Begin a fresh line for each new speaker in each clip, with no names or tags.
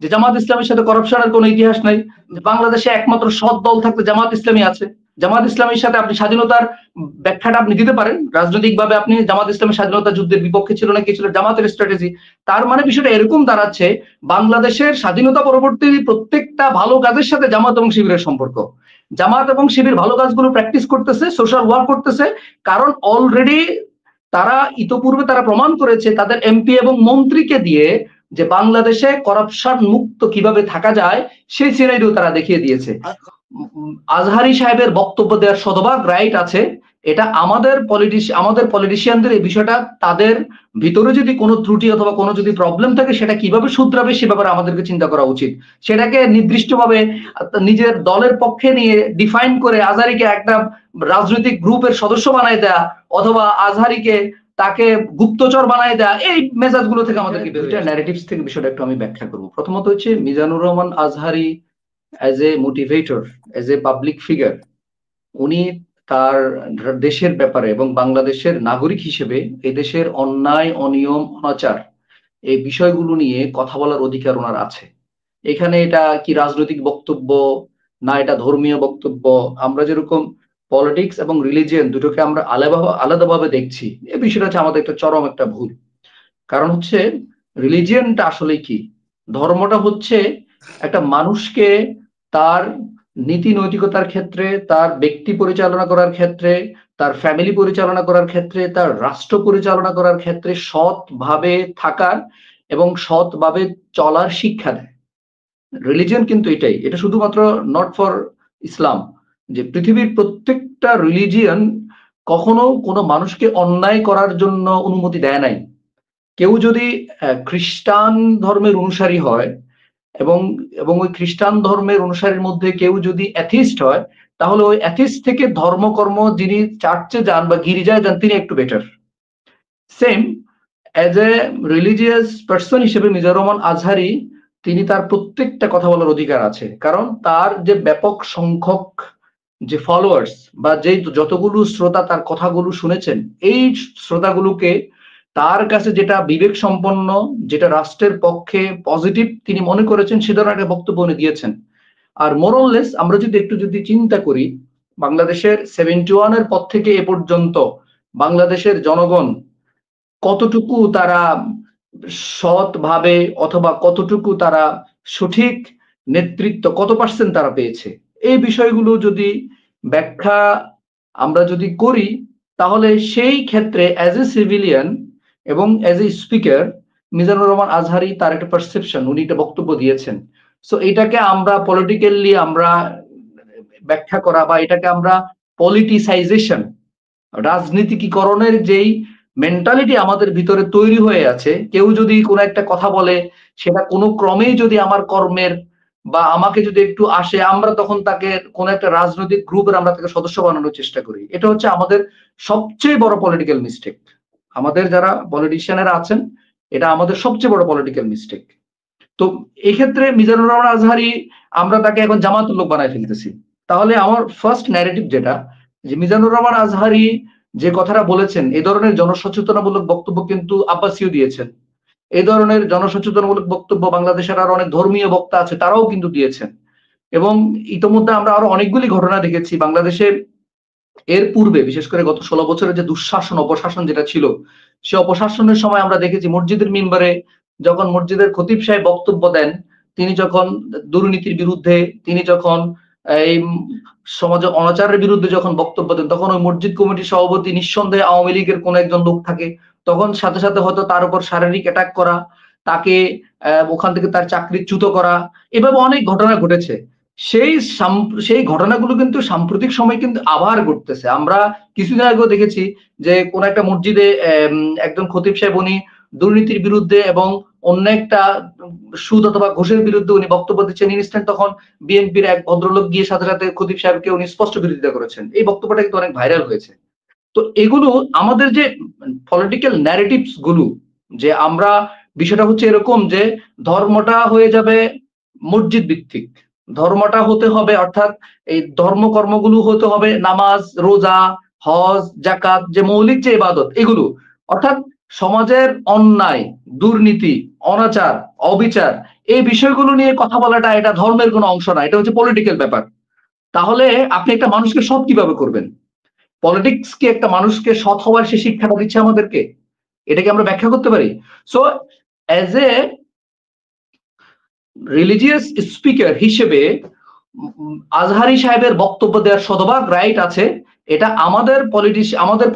যে জামাত ইসলামের সাথে করাপশনের কোনো ইতিহাস নাই। বাংলাদেশে একমাত্র সৎ দল থাকতে জামাত ইসলামী আছে। জামাত ইসলামীর সাথে আপনি স্বাধীনতার ব্যাখ্যাটা আপনি দিতে পারেন, রাজনৈতিকভাবে আপনি জামাত ইসলামের স্বাধীনতা যুদ্ধের বিপক্ষে ছিল না কি ছিল জামাতের স্ট্র্যাটেজি। তার মানে বিষয়টা এরকম দাঁড়াচ্ছে, বাংলাদেশের স্বাধীনতা পরবর্তী প্রত্যেকটা ভালো কাজের সাথে জামাত এবং শিবিরের সম্পর্ক। জামাত এবং শিবির ভালো কাজগুলো প্র্যাকটিস করতেছে, সোশ্যাল ওয়ার্ক করতেছে, কারণ অলরেডি তারা ইতোপূর্বে তারা প্রমাণ করেছে তাদের এমপি এবং মন্ত্রীকে দিয়ে যে বাংলাদেশে করাপশন মুক্ত কিভাবে থাকা যায় সেই সিনারিও তারা দেখিয়ে দিয়েছে। আজহারী সাহেবের বক্তব্য দেওয়ার শতভাগ রাইট আছে। এটা আমাদের পলিটিশিয়ানদের এই বিষয়টা, তাদের ভিতরে যদি কোনো ত্রুটি অথবা কোনো যদি প্রবলেম থাকে সেটা কিভাবে শুধরাবে সে ব্যাপারে আমাদেরকে চিন্তা করা উচিত। সেটাকে নির্দিষ্টভাবে নিজের দলের পক্ষে নিয়ে ডিফাইন করে আজহারীকে একটা রাজনৈতিক গ্রুপের সদস্য বানায় দেয়া অথবা আজহারীকে তাকে গুপ্তচর বানায় দেয়া, এই মেজাজ গুলো থেকে আমাদেরকে দুইটা ন্যারেটিভস থেকে বিষয়টা একটু আমি ব্যাখ্যা করবো। প্রথমত হচ্ছে Mizanur Rahman Azhari as a motivator, as a public figure, উনি তার দেশের ব্যাপারে এবং বাংলাদেশের নাগরিক হিসেবে এই দেশের অন্যায় অনিয়ম অনাচার এই বিষয়গুলো নিয়ে কথা বলার অধিকার ওনার আছে। এখানে এটা কি রাজনৈতিক বক্তব্য না এটা ধর্মীয় বক্তব্য, আমরা যেরকম পলিটিক্স এবং রিলিজিয়ন দুটোকে আমরা আলাদাভাবে দেখছি, এই বিষয়টা হচ্ছে আমাদের একটা চরম একটা ভুল। কারণ হচ্ছে রিলিজিয়নটা আসলে কি, ধর্মটা হচ্ছে একটা মানুষকে তার নীতি নৈতিকতার ক্ষেত্রে, তার ব্যক্তি পরিচালনা করার ক্ষেত্রে, তার ফ্যামিলি পরিচালনা করার ক্ষেত্রে, তার রাষ্ট্র পরিচালনা করার ক্ষেত্রে সৎভাবে থাকার এবং সৎভাবে চলার শিক্ষা দেয়। রিলিজিয়ন কিন্তু এটাই, এটা শুধুমাত্র নট ফর ইসলাম, যে পৃথিবীর প্রত্যেকটা রিলিজিয়ন কখনো কোনো মানুষকে অন্যায় করার জন্য অনুমতি দেয় নাই। কেউ যদি খ্রিস্টান ধর্মের অনুসারী হয় এবং এবং ওই খ্রিস্টান ধর্মের অনুসারীর মধ্যে কেউ যদি অ্যাথিস্ট হয়, তাহলে ওই অ্যাথিস্ট থেকে ধর্মকর্ম যিনি চার্চে যান বা গির্জায় যান তিনি একটু better. Same as a religious person হিসেবে মিজানুর রহমান আজহারী, তিনি তার প্রত্যেকটা কথা বলার অধিকার আছে, কারণ তার যে ব্যাপক সংখ্যক যে ফলোয়ার্স বা যে যতগুলো শ্রোতা তার কথাগুলো শুনেছেন, এই শ্রোতাগুলোকে তার কাছে যেটা বিবেক সম্পন্ন, যেটা রাষ্ট্রের পক্ষে পজিটিভ তিনি মনে করেছেন সে ধরনের একটা বক্তব্য উনি দিয়েছেন। আর মোরললেস আমরা যদি একটু যদি চিন্তা করি, বাংলাদেশের 71 এর পর থেকে এ পর্যন্ত বাংলাদেশের জনগণ কতটুকু তারা সৎভাবে অথবা কতটুকু তারা সঠিক নেতৃত্ব কত পার্সেন্ট তারা পেয়েছে, এই বিষয়গুলো যদি ব্যাখ্যা আমরা যদি করি, তাহলে সেই ক্ষেত্রে অ্যাজ এ সিভিলিয়ান এবং as a speaker Mizanur Rahman Azhari তার একটা পারসেপশন, উনি একটা বক্তব্য দিয়েছেন। সো এটাকে আমরা পলিটিক্যালি আমরা ব্যাখ্যা করা বা এটাকে আমরা পলিটিসাইজেশন, রাজনীতিকীকরণের যেই মেন্টালিটি আমাদের ভিতরে তৈরি হয়ে আছে, কেউ যদি কোনো একটা কথা বলে সেটা কোনো ক্রমেই যদি আমার কর্মের বা আমাকে যদি একটু আসে, আমরা তখন তাকে কোনো একটা রাজনৈতিক গ্রুপের আমরা তাকে সদস্য বানানোর চেষ্টা করি। এটা হচ্ছে আমাদের সবচেয়ে বড় পলিটিক্যাল মিস্টেক। আমাদের যারা পলিটিশিয়ানেরা আছেন, এটা আমাদের সবচেয়ে বড় পলিটিক্যাল মিস্টেক। তো এই ক্ষেত্রে মিজানুর রহমান আজহারী আমরা তাকে এখন জামাতের লোক বানায় ফেলতেছি। তাহলে আমার ফার্স্ট ন্যারেটিভ যেটা, যে মিজানুর রহমান আজহারী যে কথাটা বলেছেন, এই ধরনের জনসচেতনামূলক বক্তব্য কিন্তু আব্বাসীও দিয়েছেন। এই ধরনের জনসচেতনমূলক বক্তব্য বাংলাদেশের আরো অনেক ধর্মীয় বক্তা আছে তারাও কিন্তু দিয়েছেন। এবং ইতোমধ্যে আমরা আরো অনেকগুলি ঘটনা দেখেছি বাংলাদেশে এর পূর্বে, বিশেষ করে গত 16 বছরের যে দুঃশাসন অপশাসন যেটা ছিল, সে অপশাসনের সময় আমরা দেখেছি মসজিদের মিম্বরে যখন মসজিদের খতিব সাহেব বক্তব্য দেন, তিনি যখন দুর্নীতির বিরুদ্ধে, তিনি যখন এই সমাজে অনাচারের বিরুদ্ধে যখন বক্তব্য দেন, তখন ওই মসজিদ কমিটির সভাপতি নিঃসন্দেহে আওয়ামী লীগের কোন একজন লোক থাকে, তখন সাথে সাথে হয়তো তার উপর শারীরিক অ্যাটাক করা, তাকে ওখান থেকে তার চাকরিচ্যুত করা, এভাবে অনেক ঘটনা ঘটেছে। সেই ঘটনাগুলো কিন্তু সাম্প্রতিক সময় কিন্তু আবার ঘটতেছে। আমরা কিছুদিন আগেও দেখেছি যে কোন একটা মসজিদে একজন খতিব সাহেব উনি দুর্নীতির বিরুদ্ধে এবং অন্য একটা সুদ অথবা ঘুষের বিরুদ্ধে উনি বক্তব্য দিচ্ছেন, ইনস্ট্যান্ট তখন বিএনপির এক ভদ্রলোক গিয়ে সাথে সাথে খতিব সাহেবকে উনি স্পষ্ট বিরোধিতা করেছেন। এই বক্তব্যটা কিন্তু অনেক ভাইরাল হয়েছে। তো এগুলো আমাদের যে পলিটিক্যাল ন্যারেটিভস গুলো, যে আমরা বিষয়টা হচ্ছে এরকম যে ধর্মটা হয়ে যাবে মসজিদ ভিত্তিক, ধর্মটা হতে হবে অর্থাৎ এই ধর্মকর্মগুলো হতে হবে নামাজ, রোজা, হজ, জাকাত, যে মৌলিক যে ইবাদত এগুলো, অর্থাৎ সমাজের অন্যায়, দুর্নীতি, অনাচার, অবিচার এই বিষয়গুলো নিয়ে কথা বলাটা এটা ধর্মের কোনো অংশ না, এটা হচ্ছে পলিটিক্যাল ব্যাপার। তাহলে আপনি একটা মানুষকে সৎ কিভাবে করবেন? পলিটিক্স কি একটা মানুষকে সৎ হওয়ার সে শিক্ষাটা দিচ্ছে আমাদেরকে? এটা কি আমরা ব্যাখ্যা করতে পারি? So as a religious speaker হিসেবে আজহারি সাহেবের বক্তব্য দেওয়ার শতভাগ রাইট আছে। এটা আমাদের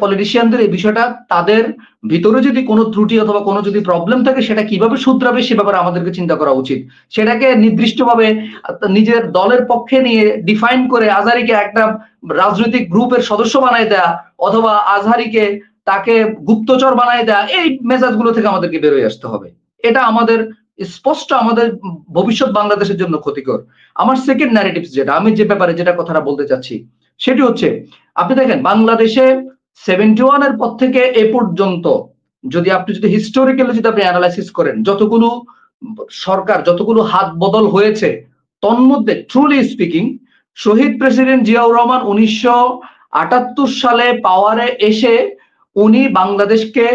পলিটিশিয়ানদের এই বিষয়টা, তাদের ভিতরে যদি কোনো ত্রুটি অথবা কোনো যদি প্রবলেম থাকে সেটা কিভাবে শুধরাবে সে ব্যাপারে আমাদেরকে চিন্তা করা উচিত। সেটাকে নির্দিষ্টভাবে নিজের দলের পক্ষে নিয়ে ডিফাইন করে আজহারিকে একটা রাজনৈতিক গ্রুপের সদস্য বানায় দেয়া অথবা আজহারিকে তাকে গুপ্তচর বানায় দেয়া, এই মেজাজগুলো থেকে আমাদেরকে বেরোয় আসতে হবে। এটা আমাদের স্পষ্ট আমাদের ভবিষ্যৎ বাংলাদেশের জন্য ক্ষতিকর। আমার সেকেন্ড ন্যারেটিভ যেটা, আমি যে ব্যাপারে যেটা কথাটা বলতে চাচ্ছি সেটি হচ্ছে, আপনি দেখেন বাংলাদেশে 71 এর পর থেকে এ পর্যন্ত যদি আপনি হিস্টোরিক্যালি যদি আপনি অ্যানালাইসিস করেন, যতগুলো সরকার, যতগুলো হাত বদল হয়েছে, তন্মধ্যে ট্রুলি স্পিকিং শহীদ প্রেসিডেন্ট জিয়াউর রহমান 1978 সালে পাওয়ারে এসে উনি বাংলাদেশকে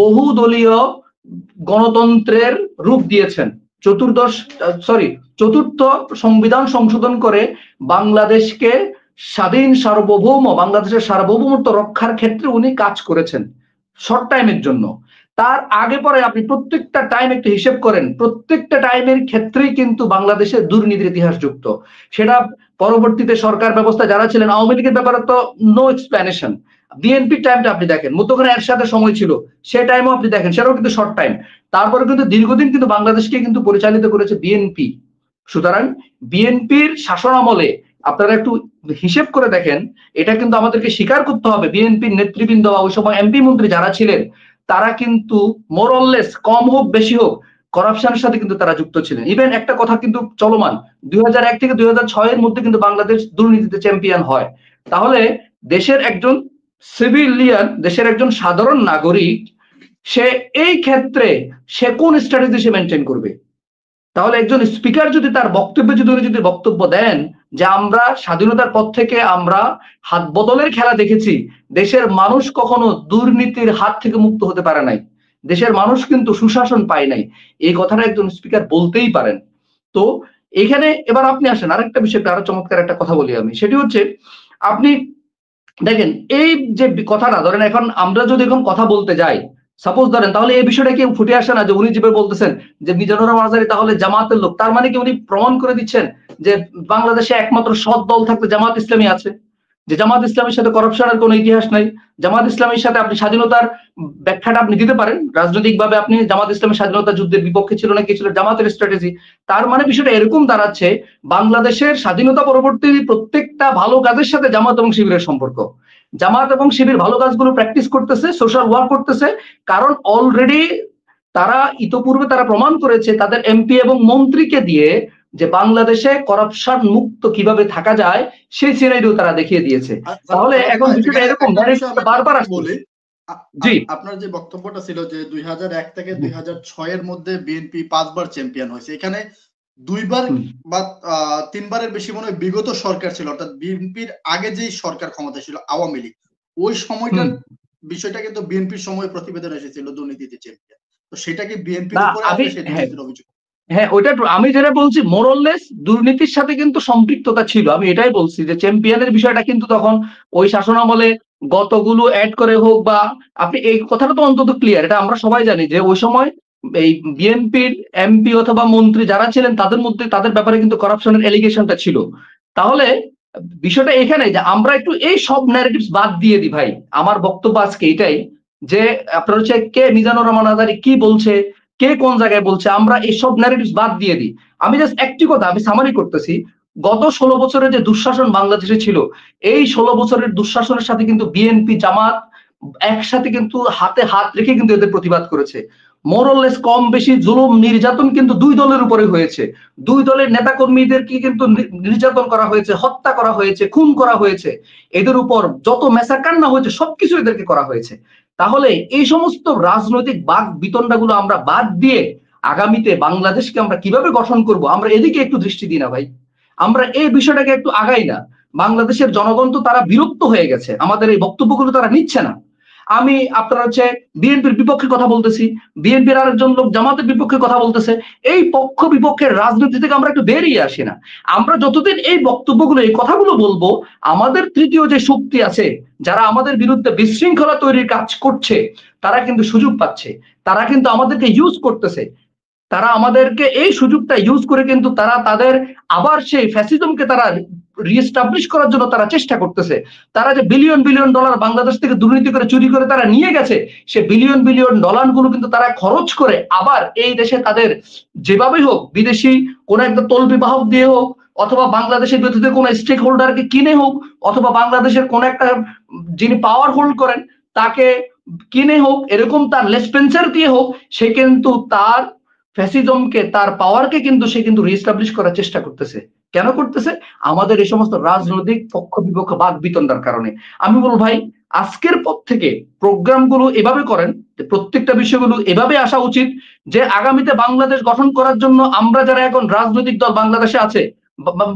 বহুদলীয় গণতন্ত্রের রূপ দিয়েছেন। চতুর্থ সংবিধান সংশোধন করে বাংলাদেশকে স্বাধীন সার্বভৌম, বাংলাদেশের সার্বভৌমত্ব রক্ষার ক্ষেত্রে উনি কাজ করেছেন শর্ট টাইমের জন্য। তার আগে পরে আপনি প্রত্যেকটা টাইম একটু হিসেব করেন, প্রত্যেকটা টাইমের ক্ষেত্রেই কিন্তু বাংলাদেশের দুর্নীতির ইতিহাস যুক্ত। সেটা পরবর্তীতে সরকার ব্যবস্থা যারা ছিলেন, আওয়ামী লীগের ব্যাপারে তো নো এক্সপ্লেনেশন। বিএনপির টাইমটা আপনি দেখেন, মুত্তাকিন এর সাথে সময় ছিল, সে টাইমও আপনি দেখেন, সেটাও কিন্তু শর্ট টাইম। তারপরে কিন্তু দীর্ঘদিন কিন্তু বাংলাদেশকে কিন্তু পরিচালিত করেছে বিএনপি। সুতরাং বিএনপির শাসন আমলে আপনারা একটু হিসেব করে দেখেন, এটা কিন্তু আমাদেরকে স্বীকার করতে হবে, বিএনপির নেতৃবৃন্দ বা ওই সময় এমপি মন্ত্রী যারা ছিলেন তারা কিন্তু মোরললেস, কম হোক বেশি হোক, করাপশনের সাথে কিন্তু তারা যুক্ত ছিলেন। ইভেন একটা কথা কিন্তু চলমান, 2001 থেকে 2006 এর মধ্যে কিন্তু বাংলাদেশ দুর্নীতিতে চ্যাম্পিয়ন হয়। তাহলে দেশের একজন সিভিলিয়ান, দেশের একজন সাধারণ নাগরিক, সে এই ক্ষেত্রে সে কোন স্ট্র্যাটেজি সে মেনটেন করবে? তাহলে একজন স্পিকার যদি তার বক্তব্যে যদি বক্তব্য দেন যে আমরা স্বাধীনতার পর থেকে আমরা হাত বদলের খেলা দেখেছি, দেশের মানুষ কখনো দুর্নীতির হাত থেকে মুক্ত হতে পারে নাই, দেশের মানুষ কিন্তু সুশাসন পায় নাই, এই কথাটা একজন স্পিকার বলতেই পারেন। তো এখানে এবার আপনি আসেন আরেকটা বিষয়, আরো চমৎকার একটা কথা বলি আমি, সেটি হচ্ছে আপনি দেখেন এই যে কথাটা ধরেন, এখন আমরা যদি এরকম কথা বলতে যাই, সাপোজ ধরেন, তাহলে এই বিষয়টা কি ফুটে আসে না যে উনি যেভাবে বলতেছেন যে মিজানুর রহমান আজহারী তাহলে জামাতের লোক, তার মানে কি উনি প্রমাণ করে দিচ্ছেন যে বাংলাদেশে একমাত্র সৎ দল থাকতে জামাত ইসলামী আছে, যে জামাত ইসলামের সাথে করাপশনের কোনো ইতিহাস নাই? জামাত ইসলামের সাথে আপনি স্বাধীনতার ব্যাখ্যাটা আপনি দিতে পারেন, রাজনৈতিকভাবে আপনি জামাত ইসলামের স্বাধীনতা যুদ্ধের বিপক্ষে ছিল না কি ছিল জামাতের স্ট্র্যাটেজি? তার মানে বিষয়টা এরকম দাঁড়াচ্ছে, বাংলাদেশের স্বাধীনতা পরবর্তী প্রত্যেকটা ভালো কাজের সাথে জামাত এবং শিবিরের সম্পর্ক। জামাত এবং শিবির ভালো কাজগুলো প্র্যাকটিস করতেছে, সোশ্যাল ওয়ার্ক করতেছে, কারণ অলরেডি তারা ইতোপূর্বে তারা প্রমাণ করেছে তাদের এমপি এবং মন্ত্রীকে দিয়ে যে বাংলাদেশে করাপশন মুক্ত কিভাবে থাকা যায় সেই সিনারিও তারা দেখিয়ে দিয়েছে। তাহলে এখন বিষয়টা এরকম বারবার আসছে।
জি, আপনার যে বক্তব্যটা ছিল যে 2001 থেকে 2006 এর মধ্যে বিএনপি 5 বার চ্যাম্পিয়ন হয়েছে, এখানে 2 বার বা 3 বারের বেশি মনে হয় বিগত সরকার ছিল, অর্থাৎ বিএনপির আগে যেই সরকার ক্ষমতা ছিল আওয়ামী লীগ, ওই সময়টার বিষয়টা কিন্তু বিএনপির সময় প্রতিবেদন এসেছিল দুর্নীতিতে চ্যাম্পিয়ন। তো সেটা কি বিএনপির উপরে আসে সেই দুর্নীতির অভিযোগ?
হ্যাঁ, ওইটা আমি যেটা বলছি মোরললেস দুর্নীতির সাথে কিন্তু সম্পৃক্ততা ছিল, আমি এটাই বলছি যে চ্যাম্পিয়নের বিষয়টা কিন্তু তখন ওই শাসন আমলে গতগুলো অ্যাড করে হোক বা আপনি এই কথাটা তো অন্তত ক্লিয়ার, এটা আমরা সবাই জানি যে ওই সময় এই বিএনপির এমপি অথবা মন্ত্রী যারা ছিলেন তাদের মধ্যে তাদের ব্যাপারে কিন্তু করাপশনের এলিগেশনটা ছিল। তাহলে বিষয়টা এখানে যে আমরা একটু এই সব ন্যারেটিভস বাদ দিয়ে দিই ভাই। আমার বক্তব্য আজকে এটাই যে আপনার হচ্ছে কে মিজানুর রহমান আজহারী কি বলছে, কে কোন জায়গায় বলছে, আমরা এইসব ন্যারেটিভস বাদ দিয়ে দিই। আমি জাস্ট একটি কথা আমি সামারি করতেছি, গত 16 বছরের যে দুঃশাসন বাংলাদেশে ছিল, এই 16 বছরের দুঃশাসনের সাথে কিন্তু বিএনপি জামাত একসাথে কিন্তু হাতে হাত রেখে কিন্তু এদের প্রতিবাদ করেছে। মোরললেস কম বেশি জুলুম নির্যাতন কিন্তু দুই দলের উপরে হয়েছে, দুই দলের নেতা কর্মীদেরকে কিন্তু নির্যাতন করা হয়েছে, হত্যা করা হয়েছে, খুন করা হয়েছে, এদের উপর যত মেসাকার না হয়েছে সবকিছু এদেরকে করা হয়েছে। তাহলে এই সমস্ত রাজনৈতিক বাক বিতণ্ডাগুলো আমরা বাদ দিয়ে আগামীতে বাংলাদেশকে আমরা কিভাবে গঠন করব, আমরা এদিকে একটু দৃষ্টি দিই না ভাই, আমরা এই বিষয়টাকে একটু আগাই না। বাংলাদেশের জনগণ তো তারা বিরক্ত হয়ে গেছে, আমাদের এই বক্তব্যগুলো তারা নিচ্ছে না। আমি আপনার হচ্ছে বিএনপির বিপক্ষে কথা বলতেছি, বিএনপির আরেকজন লোক জামাতের বিপক্ষে কথা বলতেছে। এই পক্ষ বিপক্ষের রাজনীতি থেকে আমরা একটু বেরিয়ে আসি না। আমরা যতদিন এই বক্তব্যগুলো, এই কথাগুলো বলবো, আমাদের তৃতীয় যে শক্তি আছে, যারা আমাদের বিরুদ্ধে বিশৃঙ্খলা তৈরির কাজ করছে, তারা কিন্তু সুযোগ পাচ্ছে, তারা কিন্তু আমাদেরকে ইউজ করতেছে। তারা আমাদেরকে এই সুযোগটা ইউজ করে কিন্তু তারা তাদের আবার সেই ফ্যাসিজমকে তারা রিএস্টাবলিশ করার জন্য তারা চেষ্টা করতেছে। তারা যে বিলিয়ন বিলিয়ন ডলার বাংলাদেশ থেকে দুর্নীতি করে চুরি করে তারা নিয়ে গেছে, সে বিলিয়ন বিলিয়ন ডলার গুলো কিন্তু তারা খরচ করে আবার এই দেশে তাদের যেভাবেই হোক, বিদেশি কোন একটা তলবি বাহক দিয়ে হোক, অথবা বাংলাদেশের বিরুদ্ধে কোন স্টেক হোল্ডারকে কিনে হোক, অথবা বাংলাদেশের কোন একটা যিনি পাওয়ার হোল্ড করেন তাকে কিনে হোক, এরকম তার লেসপেন্সার দিয়ে হোক, সে কিন্তু তার ফ্যাসিজমকে, তার পাওয়ারকে কিন্তু সে কিন্তু রিএস্টাবলিশ করার চেষ্টা করতেছে। কেন করতেছে? আমাদের এই সমস্ত রাজনৈতিক পক্ষ বিপক্ষ বাক বিতন্ডার কারণে। আমি বলবো ভাই, আজকের পর থেকে প্রোগ্রামগুলো এভাবে করেন, প্রত্যেকটা বিষয়গুলো এভাবে আসা উচিত যে আগামীতে বাংলাদেশ গঠন করার জন্য আমরা যারা এখন রাজনৈতিক দল বাংলাদেশে আছে,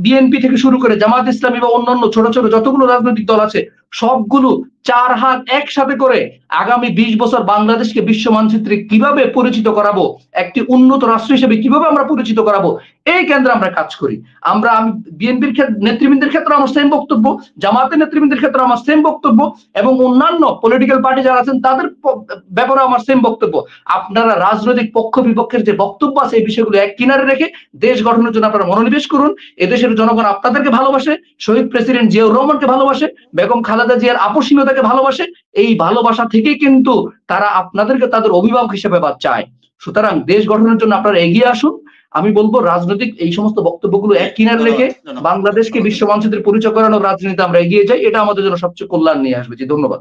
বিএনপি থেকে শুরু করে জামাত ইসলামী বা অন্যান্য ছোট ছোট যতগুলো রাজনৈতিক দল আছে, সবগুলো চার হাত একসাথে করে আগামী 20 বছর বাংলাদেশকে বিশ্ব মানচিত্রে কিভাবে পরিচিত করাবো, একটি উন্নত রাষ্ট্র হিসেবে কিভাবে আমরা পরিচিত করাবো, এই কেন্দ্রে আমরা কাজ করি। আমি বিএনপির নেতৃবৃন্দের ক্ষেত্রে আমার সেম বক্তব্য, জামাতের নেতৃবৃন্দের ক্ষেত্রে আমার সেম বক্তব্য, এবং অন্যান্য পলিটিক্যাল পার্টি যারা আছেন তাদের ব্যাপারে আমার সেম বক্তব্য। আপনারা রাজনৈতিক পক্ষ বিপক্ষের যে বক্তব্য আছে এই বিষয়গুলো এক কিনারে রেখে দেশ গঠনের জন্য আপনারা মনোনিবেশ করুন। এদেশের জনগণ আপনাদেরকে ভালোবাসে, শহীদ প্রেসিডেন্ট জিয়াউর রহমানকে ভালোবাসে, বেগম খালেদা জিয়ার আপসীনতাকে ভালোবাসে। এই ভালোবাসা থেকেই কিন্তু তারা আপনাদেরকে তাদের অভিভাবক হিসেবে চায়। সুতরাং দেশ গঠনের জন্য আপনারা এগিয়ে আসুন। আমি বলবো রাজনৈতিক এই সমস্ত বক্তব্যগুলো এক কিনারে রেখে বাংলাদেশকে বিশ্ব মানচিত্রে পরিচয় করানোর রাজনীতিতে আমরা এগিয়ে যাই, এটা আমাদের জন্য সবচেয়ে কল্যাণ নিয়ে আসবে। জি, ধন্যবাদ।